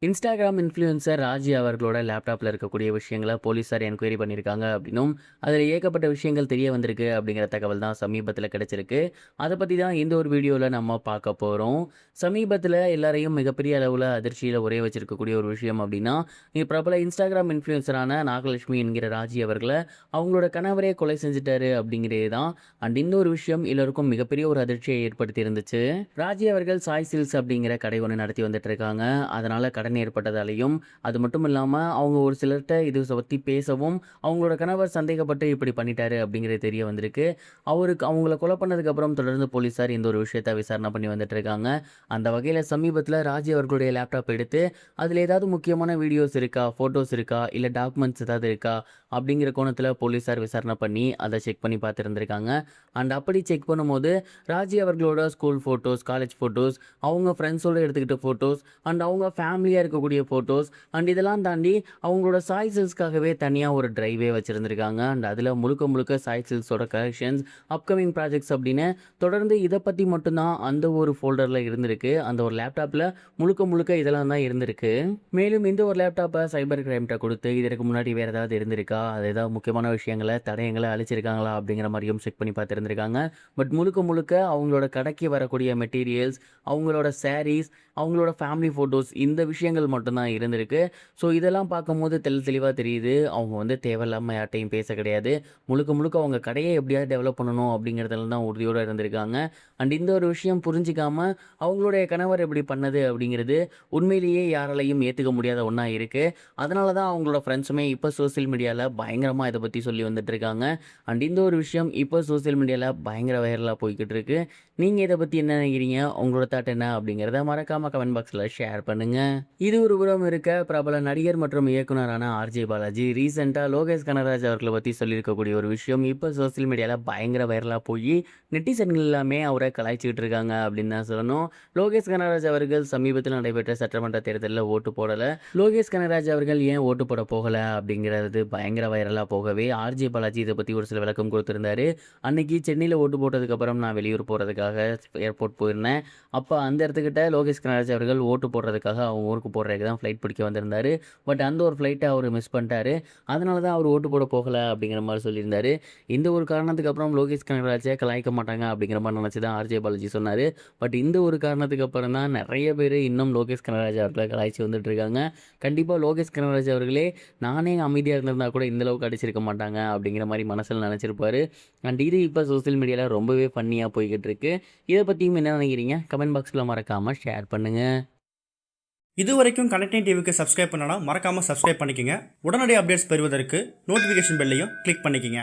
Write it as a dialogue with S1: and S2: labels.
S1: Instagram influencer Raji அவர்களோட லேப்டாப்பில் இருக்கக்கூடிய விஷயங்களை போலீஸார் என்கொயரி பண்ணியிருக்காங்க அப்படின்னும் அதில் ஏகப்பட்ட விஷயங்கள் தெரிய வந்திருக்கு அப்படிங்கிற தகவல் தான் சமீபத்தில் கிடைச்சிருக்கு. அதை பற்றி தான் இந்த ஒரு வீடியோவில் நம்ம பார்க்க போகிறோம். சமீபத்தில் எல்லாரையும் மிகப்பெரிய அளவில் அதிர்ச்சியில் உரைய வச்சிருக்கக்கூடிய ஒரு விஷயம் அப்படின்னா, பிரபல இன்ஸ்டாகிராம் இன்ஃப்ளூயன்சரான நாகலட்சுமி என்கிற ராஜி அவர்களை அவங்களோட கணவரே கொலை செஞ்சுட்டாரு அப்படிங்கிறது தான். அண்ட் இந்த ஒரு விஷயம் எல்லோருக்கும் மிகப்பெரிய ஒரு அதிர்ச்சியை ஏற்படுத்தி இருந்துச்சு. ராஜி அவர்கள் சாய் சில்ஸ் அப்படிங்கிற கடை ஒன்று நடத்தி வந்துட்டு இருக்காங்க. அதனால் கடன் ஏற்பட்டதாலையும், அது மட்டும் இல்லாமல் அவங்க ஒரு சிலர்கிட்ட இது பற்றி பேசவும் அவங்களோட கணவர் சந்தேகப்பட்டு இப்படி பண்ணிட்டாரு அப்படிங்கிறது தெரிய வந்திருக்கு. அவங்கள கொலை பண்ணதுக்கப்புறம் தொடர்ந்து போலீஸார் இந்த ஒரு விஷயத்தை விசாரணை பண்ணி வந்துட்டு இருக்காங்க. அந்த வகையில் சமீபத்தில் ராஜி அவர்களுடைய லேப்டாப் எடுத்து அதில் ஏதாவது முக்கியமான வீடியோஸ் இருக்கா, ஃபோட்டோஸ் இருக்கா, இல்லை டாக்குமெண்ட்ஸ் ஏதாவது இருக்கா அப்படிங்கிற கோணத்தில் போலீஸார் விசாரணை பண்ணி அதை செக் பண்ணி பார்த்துருந்துருக்காங்க. அண்ட் அப்படி செக் பண்ணும்போது ராஜி அவர்களோட ஸ்கூல் ஃபோட்டோஸ், காலேஜ் ஃபோட்டோஸ், அவங்க ஃப்ரெண்ட்ஸோடு எடுத்துக்கிட்ட ஃபோட்டோஸ், அண்ட் அவங்க ஃபேமிலியாக இருக்கக்கூடிய ஃபோட்டோஸ், அண்ட் இதெல்லாம் தாண்டி அவங்களோட சாய் சில்க்ஸ்க்காகவே தனியாக ஒரு ட்ரைவே வச்சுருந்துருக்காங்க. அண்ட் அதில் முழுக்க முழுக்க சாய் சில்க்ஸோட கலெக்ஷன்ஸ், அப்கமிங் ப்ராஜெக்ட்ஸ் அப்படின்னு தொடர்ந்து இதை பற்றி மட்டும்தான் அந்த ஒரு ஃபோல்டரில் இருந்திருக்கு. அந்த ஒரு லேப்டாப்பில் முழுக்க முழுக்க இதெல்லாம் தான் இருந்திருக்கு. மேலும் இந்த ஒரு லேப்டாப்பை சைபர் கிரைம்கிட்ட கொடுத்து இதற்கு முன்னாடி வேறு ஏதாவது இருந்திருக்கா, அது ஏதாவது முக்கியமான விஷயங்களை, தடயங்களை அழிச்சிருக்காங்களா அப்படிங்கிற மாதிரியும் செக் பண்ணி பார்த்துருந்துருக்காங்க. பட் முழுக்க முழுக்க அவங்களோட கடைக்கு வரக்கூடிய மெட்டீரியல்ஸ், அவங்களோட சாரீஸ், அவங்களோட ஃபேமிலி ஃபோட்டோஸ், இந்த விஷயங்கள் மட்டும்தான் இருந்திருக்கு. ஸோ இதெல்லாம் பார்க்கும்போது தெளிவாக தெரியுது, அவங்க வந்து தேவையில்லாமல் யார்ட்டையும் பேச கிடையாது. முழுக்க முழுக்க அவங்க கடையை எப்படியாவது டெவலப் பண்ணணும் அப்படிங்கிறதுல தான் உறுதியோடு இருந்திருக்காங்க. அண்ட் இந்த ஒரு விஷயம் புரிஞ்சிக்காமல் அவங்களுடைய கணவர் எப்படி பண்ணது அப்படிங்கிறது உண்மையிலேயே யாராலையும் ஏற்றுக்க முடியாத ஒன்றா இருக்குது. அதனால தான் அவங்களோட ஃப்ரெண்ட்ஸுமே இப்போ சோசியல் மீடியாவில் பயங்கரமாக இதை பற்றி சொல்லி வந்துட்டுருக்காங்க. அண்ட் இந்த ஒரு விஷயம் இப்போ சோசியல் மீடியாவில் பயங்கர வைரலாக போய்கிட்டு இருக்கு. நீங்கள் இதை பற்றி என்ன நினைக்கிறீங்க, உங்களோட தாட் என்ன அப்படிங்கிறத மறக்காமல் கமெண்ட் பாக்ஸில் ஷேர் பண்ணுங்கள். இது ஒரு புறம் இருக்க, பிரபல நடிகர் மற்றும் இயக்குனரான ஆர்ஜே பாலாஜி ரீசெண்டாக லோகேஷ் கனகராஜ் அவர்களை பற்றி சொல்லியிருக்கக்கூடிய ஒரு விஷயம் இப்போ சோசியல் மீடியாவில் பயங்கர வைரலாக போய் நெட்டிசன்கள் எல்லாமே அவரை கலாய்ச்சிக்கிட்டு இருக்காங்க அப்படின்னு தான் சொல்லணும். லோகேஷ் கனகராஜ் அவர்கள் சமீபத்தில் நடைபெற்ற சட்டமன்ற தேர்தலில் ஓட்டு போடலை. லோகேஷ் கனகராஜ் அவர்கள் ஏன் ஓட்டு போட போகலை அப்படிங்கிறது பயங்கர வைரலாக போகவே ஆர்ஜே பாலாஜி இதை பற்றி ஒரு சில விளக்கம் கொடுத்துருந்தாரு. அன்னைக்கு சென்னையில் ஓட்டு போட்டதுக்கப்புறம் நான் வெளியூர் போகிறதுக்காக ஏர்போர்ட் போயிருந்தேன். அப்போ அந்த இடத்துக்கிட்ட லோகேஷ் கனகராஜ் அவர்கள் ஓட்டு போடுறதுக்காக அவங்க ஊருக்கு போடுறதுக்கு தான் ஃப்ளைட் பிடிக்க வந்திருந்தார். பட் அந்த ஒரு ஃப்ளைட்டை அவர் மிஸ் பண்ணிட்டாரு. அதனால தான் அவர் ஓட்டு போட போகலை அப்படிங்கிற மாதிரி சொல்லியிருந்தார். இந்த ஒரு காரணத்துக்கு அப்புறம் லோகேஷ் கனகராஜை கலாய்க்க மாட்டாங்க அப்படிங்கிற மாதிரி நினச்சி தான் ஆர்ஜே பாலாஜி சொன்னார். பட் இந்த ஒரு காரணத்துக்கு அப்புறம் தான் நிறைய பேர் இன்னும் லோகேஷ் கனகராஜ் அவர்களை கலாய்ச்சி வந்துட்டு இருக்காங்க. கண்டிப்பாக லோகேஷ் கனகராஜ் அவர்களே நானே அமைதியாக இருந்திருந்தால் கூட இந்தளவுக்கு அடிச்சிருக்க மாட்டாங்க அப்படிங்கிற மாதிரி மனசில் நினச்சிருப்பார். அண்ட் இது இப்போ சோசியல் மீடியாவில் ரொம்பவே ஃபன்னியாக போய்கிட்டு இருக்கு. இதை பற்றியும் என்ன நினைக்கிறீங்க, கமெண்ட் பாக்ஸில் மறக்காமல் ஷேர் பண்ணுங்கள்.
S2: இது வரைக்கும் கனெக்டிங் டிவிக்கு சப்ஸ்கிரைப் பண்ணனா மறக்காமல் சப்ஸ்கிரைப் பண்ணிக்கங்க. உடனடி அப்டேட்ஸ் பெறுவதற்கு நோட்டிஃபிகேஷன் பெல்லையும் கிளிக் பண்ணிக்கங்க.